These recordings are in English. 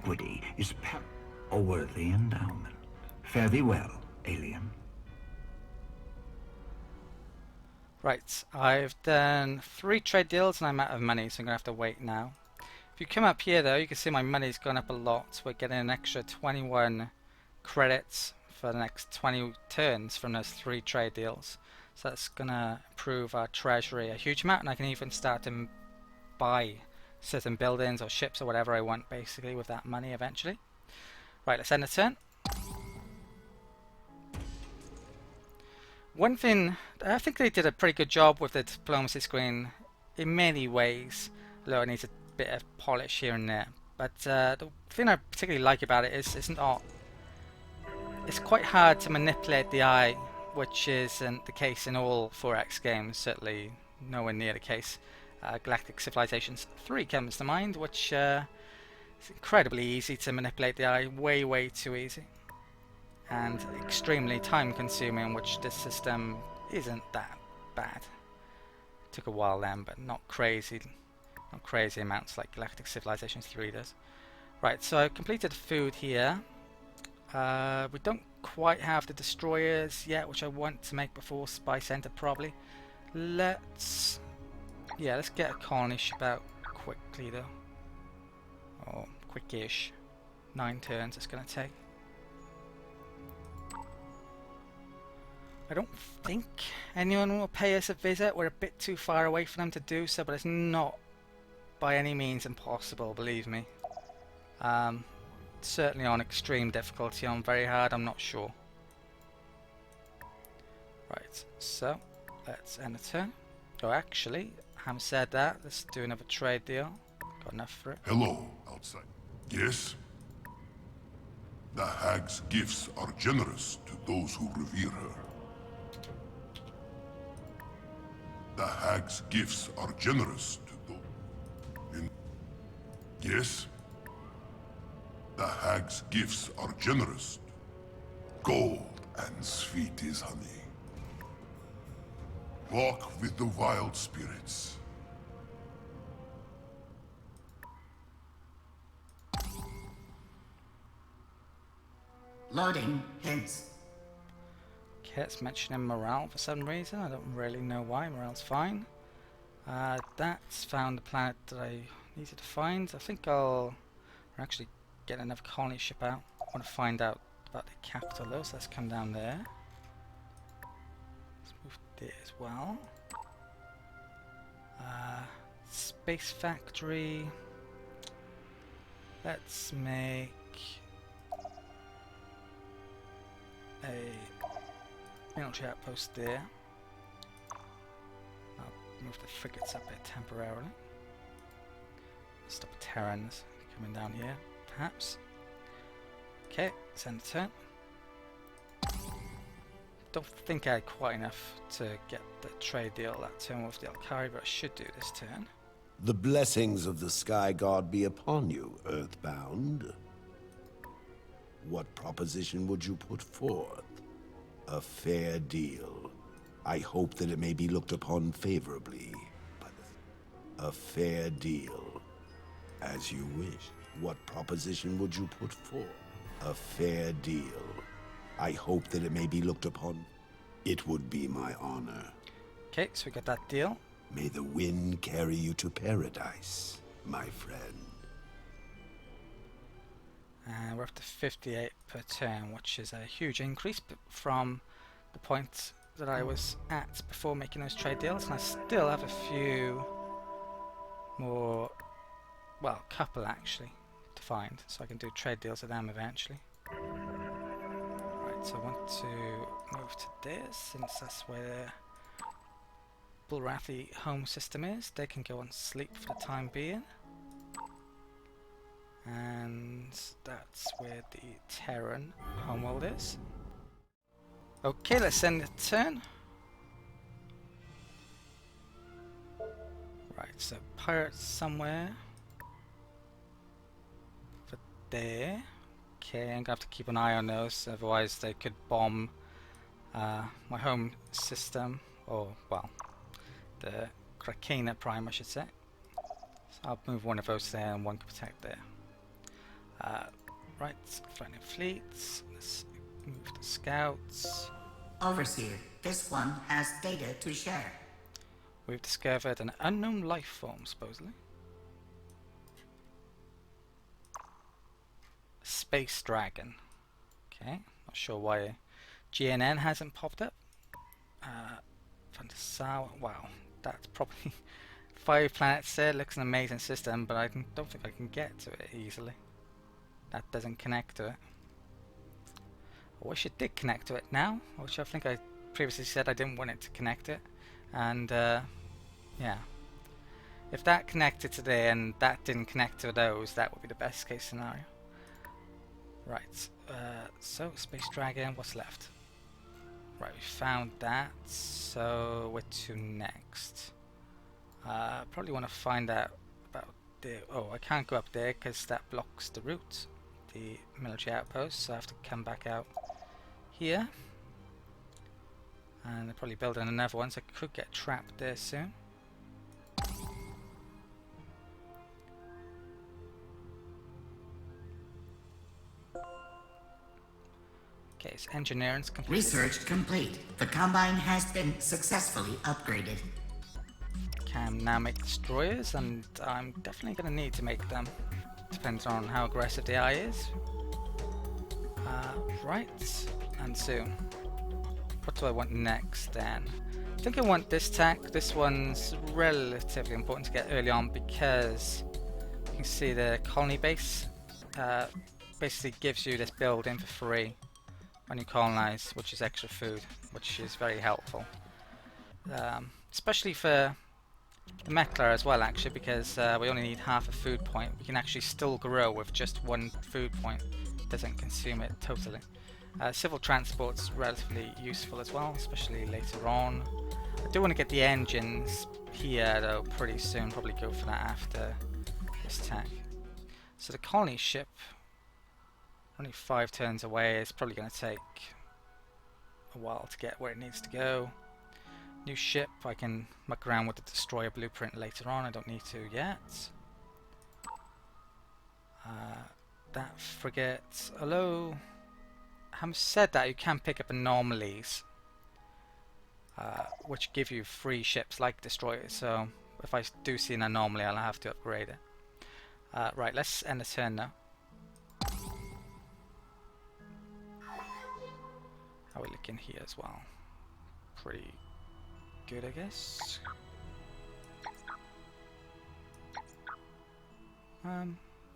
equity is a worthy endowment. Fare thee well, alien. Right, I've done 3 trade deals and I'm out of money, so I'm going to have to wait now. If you come up here though, you can see my money's gone up a lot. We're getting an extra 21 credits for the next 20 turns from those 3 trade deals. So that's going to improve our treasury a huge amount, and I can even start to buy certain buildings or ships or whatever I want basically with that money eventually. Right, let's end the turn. One thing, I think they did a pretty good job with the diplomacy screen in many ways, although it needs a bit of polish here and there. But the thing I particularly like about it is it's quite hard to manipulate the eye, which isn't the case in all 4X games, certainly nowhere near the case. Galactic Civilizations 3 comes to mind, which is incredibly easy to manipulate the eye, way too easy. And extremely time consuming, which this system isn't that bad. Took a while then, but not crazy amounts like Galactic Civilizations 3 does. Right, so I've completed food here. We don't quite have the destroyers yet, which I want to make before Spy Center probably. Let's get a colony ship out quickly though. Or quickish. 9 turns it's gonna take. I don't think anyone will pay us a visit. We're a bit too far away for them to do so, but it's not by any means impossible, believe me. Certainly on extreme difficulty, on very hard, I'm not sure. Right, so let's end the turn. Oh, actually, having said that, let's do another trade deal. Got enough for it. Hello, outside. Yes? The hag's gifts are generous to those who revere her. The hag's gifts are generous to those... Yes? The hag's gifts are generous. Gold and sweet is honey. Walk with the wild spirits. Loading hints. Okay, it's mentioning morale for some reason. I don't really know why. Morale's fine. That's found the planet that I needed to find. I think I'll actually get another colony ship out. I want to find out about the capital though, so let's come down there. Let's move there as well. Space factory. Let's make a military outpost there. I'll move the frigates up there temporarily. Stop Terrans coming down here, perhaps. Okay, let's end the turn. Don't think I had quite enough to get the trade deal that turn with the Alkari, but I should do this turn. The blessings of the Sky God be upon you, Earthbound. What proposition would you put forth? A fair deal. I hope that it may be looked upon favorably. A fair deal. As you wish. What proposition would you put forth? A fair deal. I hope that it may be looked upon. It would be my honor. Okay, so we got that deal. May the wind carry you to paradise, my friend. And we're up to 58 per turn, which is a huge increase from the point that I was at before making those trade deals. And I still have a few more, well, a couple actually, to find. So I can do trade deals with them eventually. Right, so I want to move to this, since that's where Bulrathi home system is. They can go on sleep for the time being. And that's where the Terran homeworld is. Okay, let's end the turn. Right, so pirates somewhere. For there. Okay, I'm gonna have to keep an eye on those, otherwise they could bomb my home system, or, well, the Krakena Prime, I should say. So I'll move one of those there and one can protect there. Right, threatening fleets. Let's move the scouts. Overseer, this one has data to share. We've discovered an unknown life form, supposedly. Space Dragon. Okay, not sure why GNN hasn't popped up. Fantasaur. Wow, that's probably 5 planets there. Looks an amazing system, but I don't think I can get to it easily. That doesn't connect to it. I wish it did connect to it now, which I think I previously said I didn't want it to connect it. And yeah, if that connected to there and that didn't connect to those, that would be the best case scenario. Right, so Space Dragon, what's left? Right, we found that, so where to next? Probably want to find out about there. Oh, I can't go up there because that blocks the route, the military outpost, so I have to come back out here. And they're probably building another one, so I could get trapped there soon. Okay, so engineering's complete. Research complete. The Combine has been successfully upgraded. Can now make destroyers, and I'm definitely going to need to make them. Depends on how aggressive the AI is. Right, and soon. What do I want next then? I think I want this tack. This one's relatively important to get early on because you can see the colony base basically gives you this building for free when you colonize, which is extra food, which is very helpful. Especially for the Meklar as well, actually, because we only need half a food point. We can actually still grow with just 1 food point. It doesn't consume it totally. Civil transport's relatively useful as well, especially later on. I do want to get the engines here though pretty soon, probably go for that after this attack. So the colony ship, only 5 turns away, it's probably going to take a while to get where it needs to go. New ship, I can muck around with the destroyer blueprint later on, I don't need to yet. That frigate, although having said that, you can pick up anomalies which give you free ships like destroyers, so if I do see an anomaly I'll have to upgrade it. Right, let's end the turn now. How are we looking here as well? Pretty good, I guess.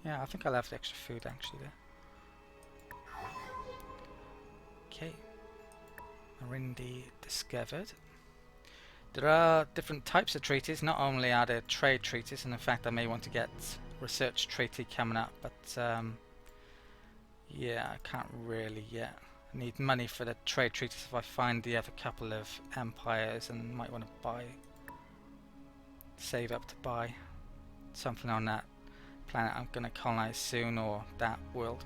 Yeah, I think I'll have the extra food actually there. Okay, Marindi discovered. There are different types of treaties. Not only are there trade treaties, and in fact I may want to get research treaty coming up, but yeah, I can't really yet. I need money for the trade treaties if I find the other couple of empires, and might want to save up to buy something on that planet I'm going to colonize soon, or that world.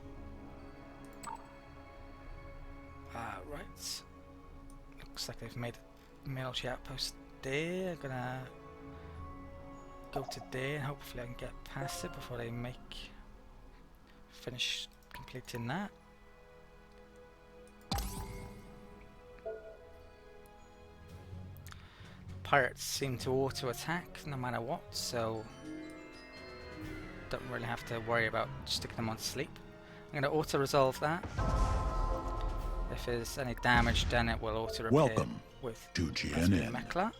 Right, looks like they've made a military outpost there. I'm gonna go to there and hopefully I can get past it before they finish completing that. Pirates seem to auto attack no matter what, so don't really have to worry about sticking them on sleep. I'm going to auto resolve that. If there's any damage done, it will auto repair. Welcome with to GNN. Meklar.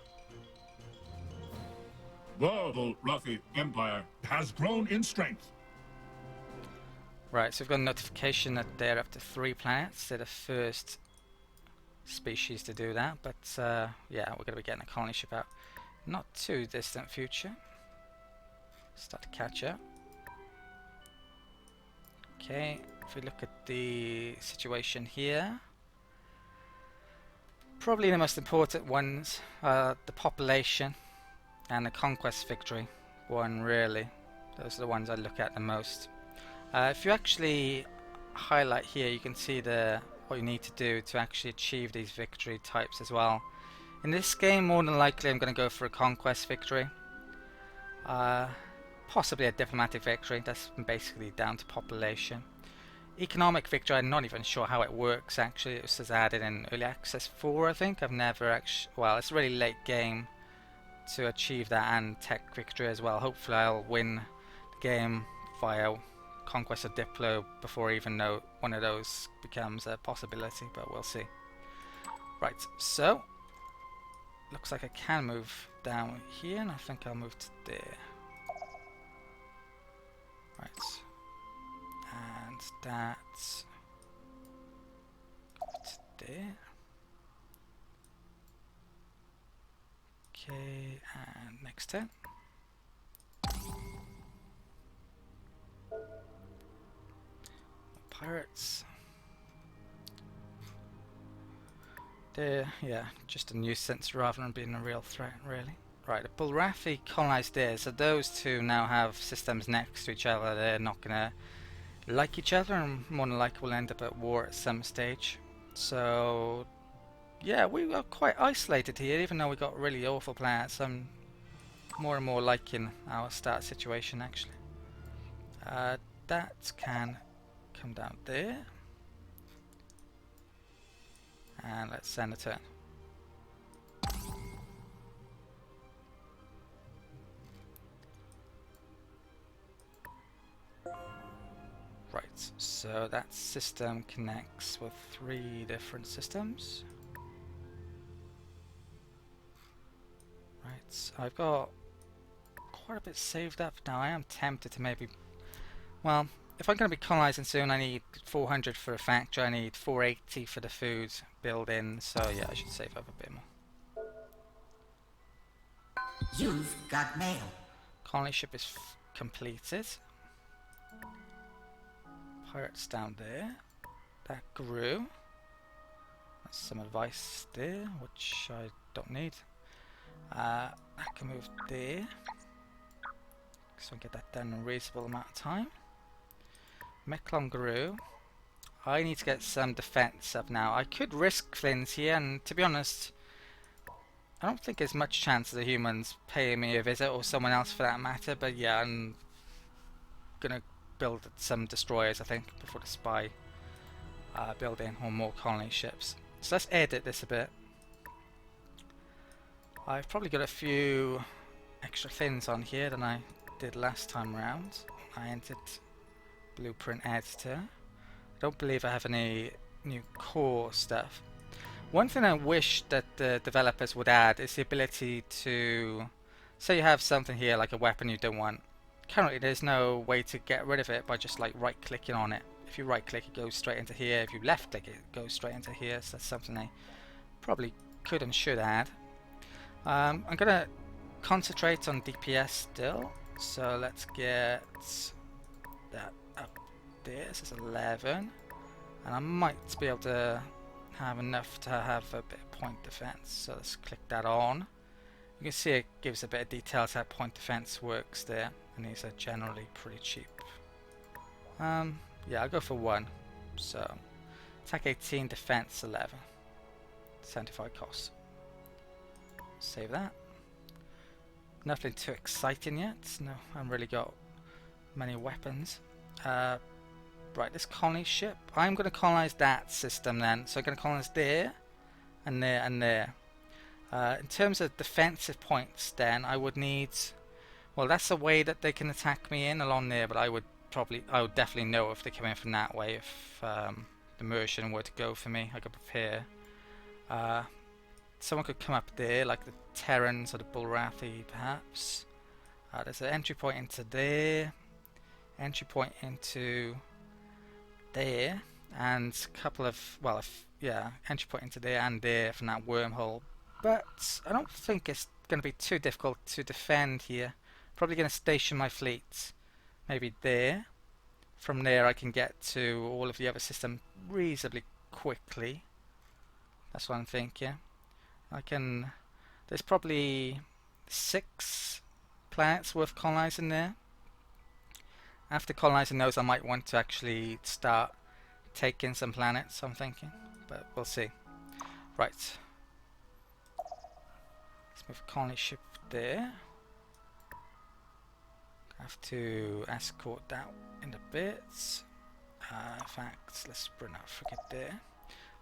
The Rafi Empire has grown in strength. Right, so we've got a notification that they're up to 3 planets. They're the first species to do that, but yeah, we're going to be getting a colony ship out not too distant future. Start to catch up. Okay, if we look at the situation here, probably the most important ones are the population and the conquest victory one, really. Those are the ones I look at the most. If you actually highlight here, you can see what you need to do to actually achieve these victory types as well. In this game, more than likely I'm going to go for a conquest victory. Possibly a diplomatic victory, that's basically down to population. Economic victory, I'm not even sure how it works actually. It was added in Early Access 4, I think. I've never actually... Well, it's really late game to achieve that, and tech victory as well. Hopefully I'll win the game via Conquest of Diplo before I even know one of those becomes a possibility, but we'll see. Right, so looks like I can move down here, and I think I'll move to there. Right. And that's there. Okay, and next turn. Pirates. They're, yeah, just a nuisance rather than being a real threat, really. Right, the Bulrathi colonized there, so those two now have systems next to each other. They're not gonna like each other, and more than likely will end up at war at some stage. So yeah, we are quite isolated here, even though we got really awful planets. I'm more and more liking our start situation actually. That can come down there, and let's send a turn. Right, so that system connects with 3 different systems. Right, I've got quite a bit saved up now. I am tempted to maybe... Well, if I'm going to be colonizing soon, I need 400 for a factory, I need 480 for the food build-in, so yeah, I should save up a bit more. You've got mail. Colony ship is completed. Pirates down there. That grew. That's some advice there, which I don't need. I can move there, so I get that done in a reasonable amount of time. Meklar grew. I need to get some defense up now. I could risk things here, and to be honest, I don't think there's much chance of the humans paying me a visit, or someone else for that matter, but yeah, I'm gonna build some destroyers, I think, before the spy building, or more colony ships. So let's edit this a bit. I've probably got a few extra things on here than I did last time around. I entered Blueprint Editor. I don't believe I have any new core stuff. One thing I wish that the developers would add is the ability to, say you have something here like a weapon you don't want. Currently there's no way to get rid of it by just like right clicking on it. If you right click it goes straight into here, if you left click it goes straight into here, so that's something they probably could and should add. I'm gonna concentrate on DPS still, so let's get that up there. This is 11, and I might be able to have enough to have a bit of point defense, so let's click that on. You can see it gives a bit of details how point defense works there, and these are generally pretty cheap. Yeah, I'll go for 1. So attack 18, defense 11, 75 costs. Save that. Nothing too exciting yet. No, I haven't really got many weapons. Right, this colony ship. I'm going to colonize that system then. So I'm going to colonize there, and there, and there. In terms of defensive points, then I would need. Well, that's a way that they can attack me in along there, but I would definitely know if they come in from that way. If the Mercian were to go for me, I could prepare. Someone could come up there, like the Terrans or the Bulrathi, perhaps. There's an entry point into there, entry point into there, and a couple of, well, yeah, entry point into there and there from that wormhole. But I don't think it's going to be too difficult to defend here. Probably going to station my fleets maybe there. From there I can get to all of the other system reasonably quickly. That's what I'm thinking. There's probably 6 planets worth colonizing there. After colonizing those I might want to actually start taking some planets, I'm thinking, but we'll see. Right, let's move a colony ship there. I have to escort that in a bit. In fact, let's bring that frigate there.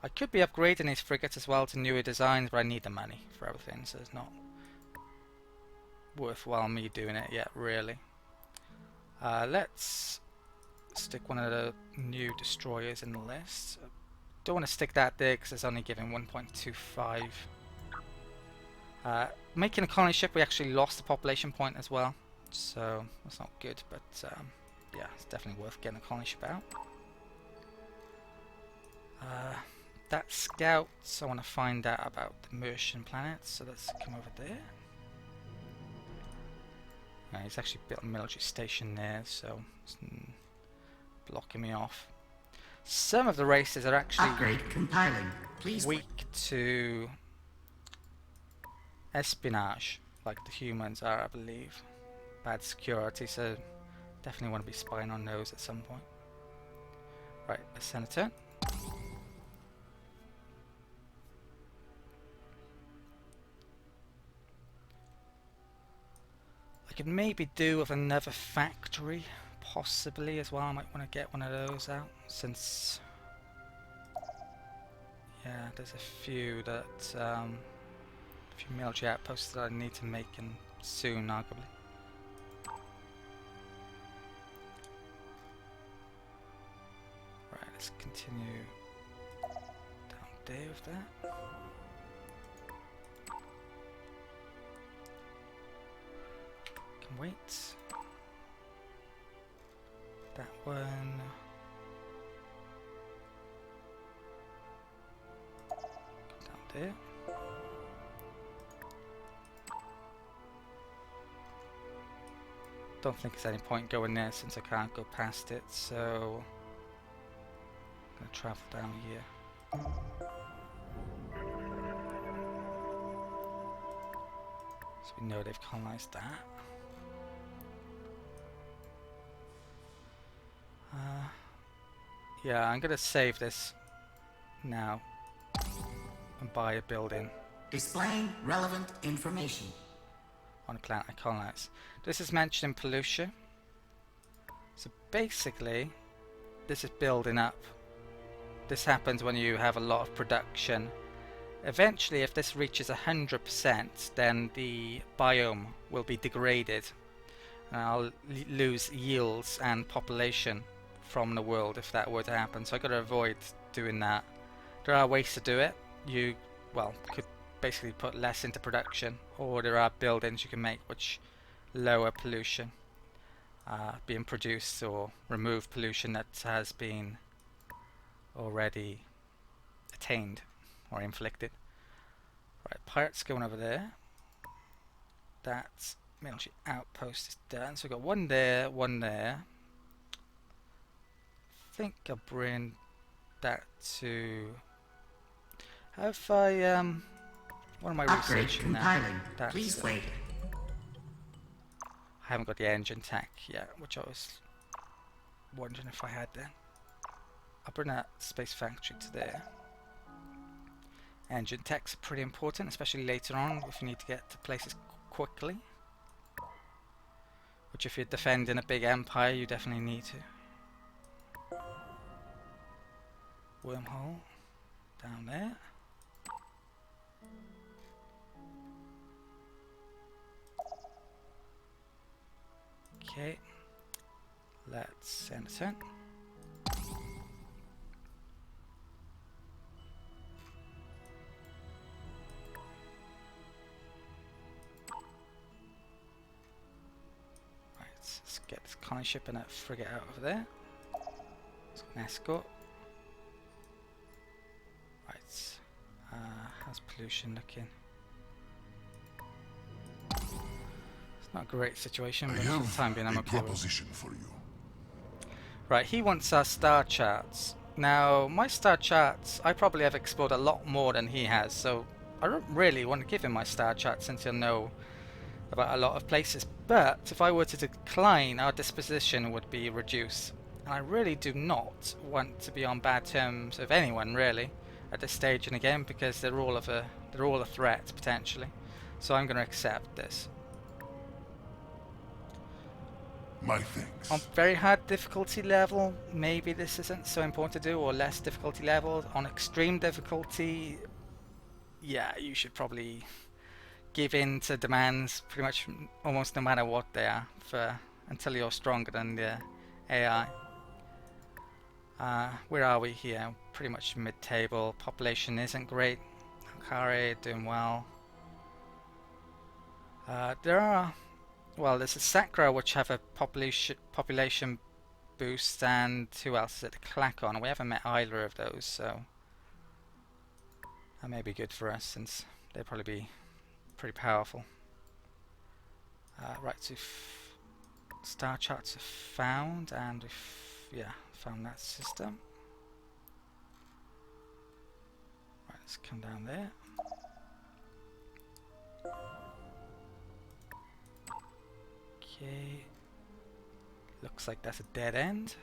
I could be upgrading these frigates as well to newer designs, but I need the money for everything, so it's not worthwhile me doing it yet, really. Let's stick one of the new destroyers in the list. Don't want to stick that there because it's only giving 1.25. Making a colony ship, we actually lost a population point as well, so that's not good, but yeah, it's definitely worth getting a colony ship out. That scout, so I want to find out about the Martian planets, so let's come over there. He's actually built a military station there, so it's blocking me off. Some of the races are actually Upgrade compiling. Please wait. weak to espionage, like the humans are, I believe. Bad security, so definitely want to be spying on those at some point. Right, let's send a turn. I could maybe do with another factory, possibly as well. I might want to get one of those out, since yeah, there's a few that a few military outposts that I need to make in soon, arguably. Right, let's continue down there with that. Can wait. That one. Down there. Don't think there's any point going there since I can't go past it, so I'm gonna travel down here. So we know they've colonized that. Yeah, I'm gonna save this now and buy a building Displaying relevant information. on a planet I colonize. This is mentioned in Pollutia. So basically, this is building up. This happens when you have a lot of production. Eventually, if this reaches 100%, then the biome will be degraded. And I'll lose yields and population from the world if that were to happen. So I got to avoid doing that. There are ways to do it. You, well, could basically put less into production, or there are buildings you can make which lower pollution being produced, or remove pollution that has been already attained or inflicted. Right, pirates going over there. That military outpost is done. So we've got one there, one there. I think I'll bring that to... Have I, what am I Upgrade researching now? compiling. That's, Please wait. I haven't got the engine tech yet, which I was wondering if I had then. I'll bring that space factory to there. Engine techs are pretty important, especially later on if you need to get to places quickly. Which if you're defending a big empire, you definitely need to. Wormhole down there. Okay, let's send a turn. Right, let's get this colony ship and that frigate out of there. Let's get an escort. Right, how's pollution looking? Not a great situation, but for the time being I'm a okay with it. proposition for you. Right, he wants our star charts. Now, my star charts, I probably have explored a lot more than he has, so I don't really want to give him my star chart since he'll know about a lot of places. But if I were to decline, our disposition would be reduced. And I really do not want to be on bad terms with anyone, really, at this stage in the game, because they're all a threat, potentially. So I'm going to accept this. My thanks. On very hard difficulty level, maybe this isn't so important to do, or less difficulty level. On extreme difficulty, yeah, you should probably give in to demands pretty much almost no matter what they are, until you're stronger than the AI. Where are we here? Pretty much mid-table. Population isn't great. Kare doing well. There's a Sakra which have a population boost, and who else is it? Klakon. We haven't met either of those, so that may be good for us since they'd probably be pretty powerful. Right, so star charts are found, and found that system. Right, let's come down there. Okay, looks like that's a dead end.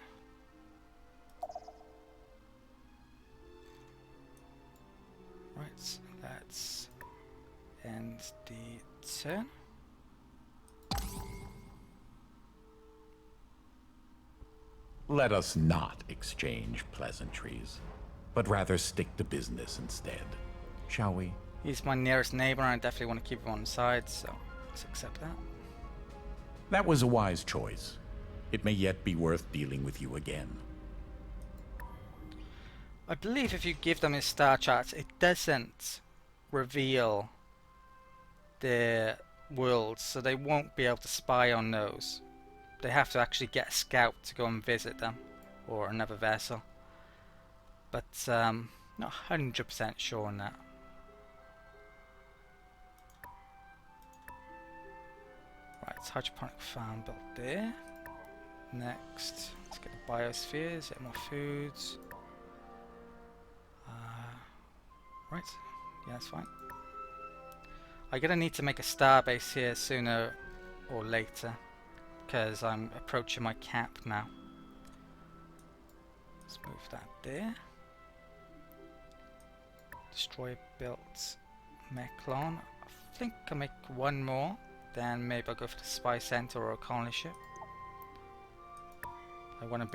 Right, let's end the turn. Let us not exchange pleasantries, but rather stick to business instead, shall we? He's my nearest neighbor, and I definitely want to keep him on side, so let's accept that. That was a wise choice. It may yet be worth dealing with you again. I believe if you give them his star charts, it doesn't reveal their worlds, so they won't be able to spy on those. They have to actually get a scout to go and visit them, or another vessel. But not 100% sure on that. Right, it's hydroponic farm built there. Next, let's get the biospheres, get more foods. Right, yeah, that's fine. I'm gonna need to make a star base here sooner or later, because I'm approaching my cap now. Let's move that there. Destroyer built Meklar. I think I'll make one more, then maybe I'll go for the spy center or a colony ship. I want to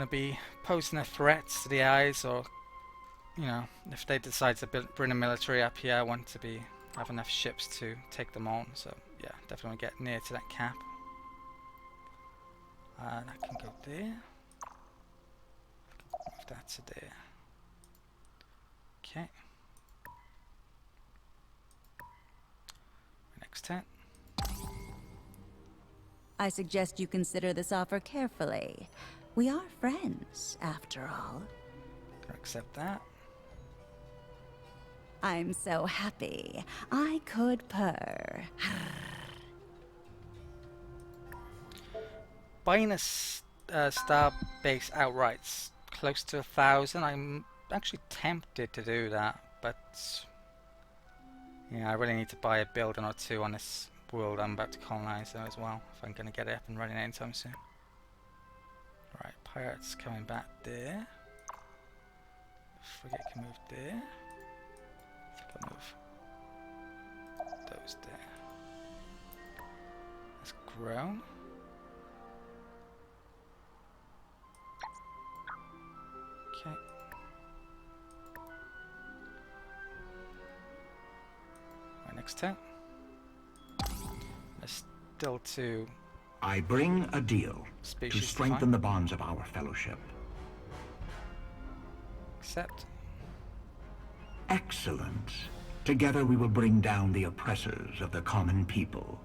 be posing a threat to the eyes, or if they decide to bring a military up here, I want to have enough ships to take them on. So yeah, definitely want to get near to that cap. That can go there. Move that to there. Okay. Next turn. I suggest you consider this offer carefully. We are friends, after all. Gonna accept that. I'm so happy. I could purr. Buying a star base outright's close to 1,000. I'm actually tempted to do that, but yeah, I really need to buy a building or two on this world I'm about to colonize though as well, if I'm going to get it up and running anytime soon. Right, pirates coming back there. Frigate can move there. I think I'll move those there. That's grown. Okay. Right, next turn. There's still two I bring a deal to species strengthen defined. the bonds of our fellowship. Accept. Excellent. Together we will bring down the oppressors of the common people.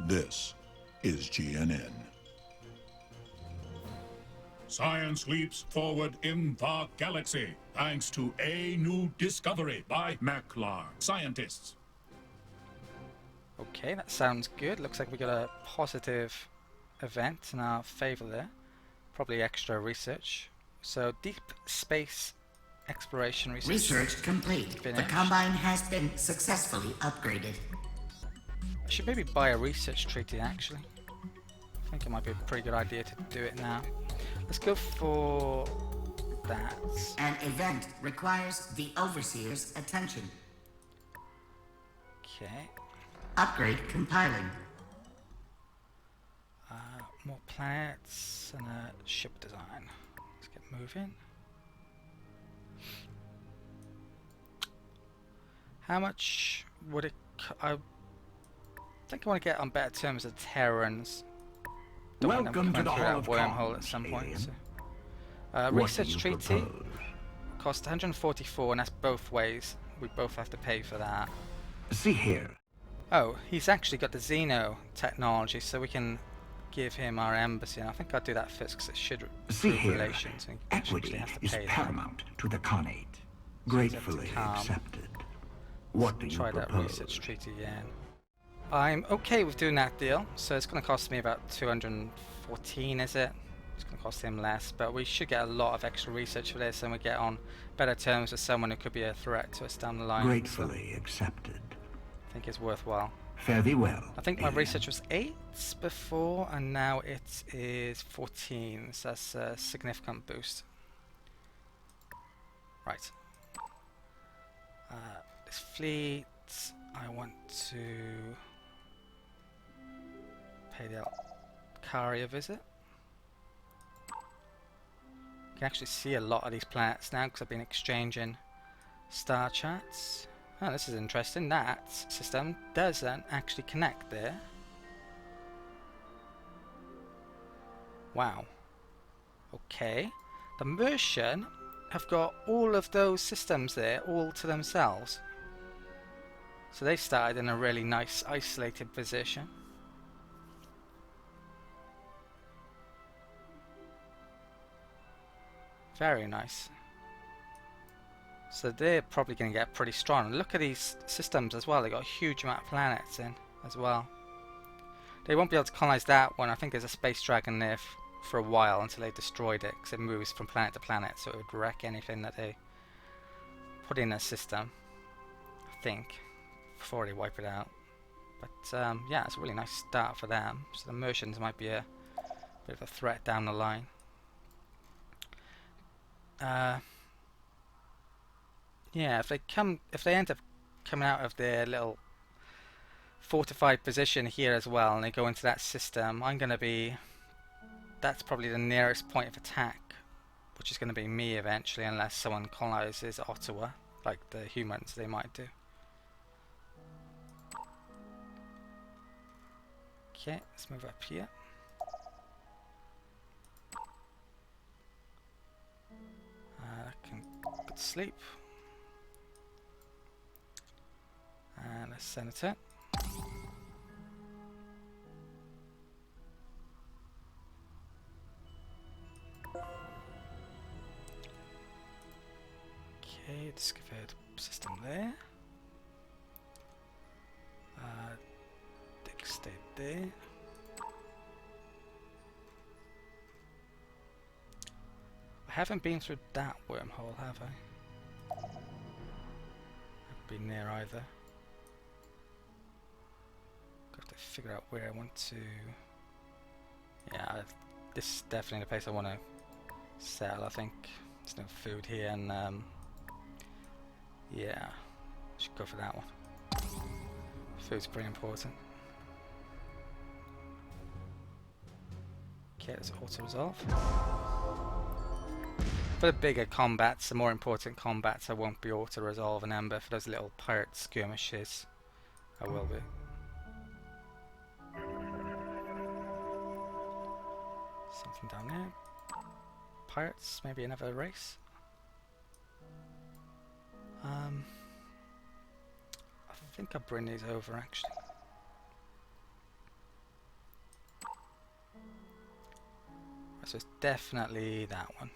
This is GNN. Science leaps forward in the galaxy, thanks to a new discovery by Meklar scientists. Okay, that sounds good. Looks like we got a positive event in our favor there. Probably extra research. So deep space exploration research. Research complete. The Finished. Combine has been successfully upgraded. I should maybe buy a research treaty actually. I think it might be a pretty good idea to do it now. Let's go for that. An event requires the Overseer's attention. Okay. Upgrade compiling. More planets and a ship design. Let's get moving. How much would it... I think I want to get on better terms with Terrans. Don't want them Welcome to coming the through Hall that of wormhole Commons, at some point. alien. So. What do Research you treaty propose? cost 144, and that's both ways. We both have to pay for that. See here. Oh, he's actually got the Xeno technology, so we can give him our embassy. And I think I'll do that first because it should See improve here. relations. And he actually Equity has to is pay that. paramount to the Khanate. So Gratefully calm. accepted. What do you Try that propose? research treaty again. I'm okay with doing that deal, so it's going to cost me about 214, is it? It's going to cost him less, but we should get a lot of extra research for this, and we get on better terms with someone who could be a threat to us down the line. Gratefully accepted. I think it's worthwhile. Fare thee well. I think my alien. research was 8 before, and now it is 14, so that's a significant boost. Right. This fleet, I want to pay the Alcaria visit. You can actually see a lot of these planets now because I've been exchanging star chats. Oh, this is interesting. That system doesn't actually connect there. Wow. Okay. The Mercian have got all of those systems there all to themselves. So they started in a really nice isolated position. Very nice. So they're probably going to get pretty strong. Look at these systems as well. They got a huge amount of planets in as well. They won't be able to colonize that one. I think there's a space dragon there for a while until they destroyed it, because it moves from planet to planet, so it would wreck anything that they put in their system, I think, before they wipe it out. But yeah, it's a really nice start for them. So the Mercians might be a bit of a threat down the line. Yeah, if they end up coming out of their little fortified position here as well, and they go into that system, that's probably the nearest point of attack, which is going to be me eventually, unless someone colonizes Ottawa, like the humans they might do. Okay, let's move up here. I can go to sleep. And let's send it in. Okay, discovered system there. Dick stayed there. I haven't been through that wormhole, have I? Haven't been there either. Got to figure out where I want to. Yeah, this is definitely the place I want to settle. I think there's no food here, and yeah, should go for that one. Food's pretty important. Okay, let's auto resolve. For the bigger combats, the more important combats, I won't be auto resolve an ember. For those little pirate skirmishes, I will be. Something down there. Pirates, maybe another race. I think I'll bring these over actually. So it's definitely that one.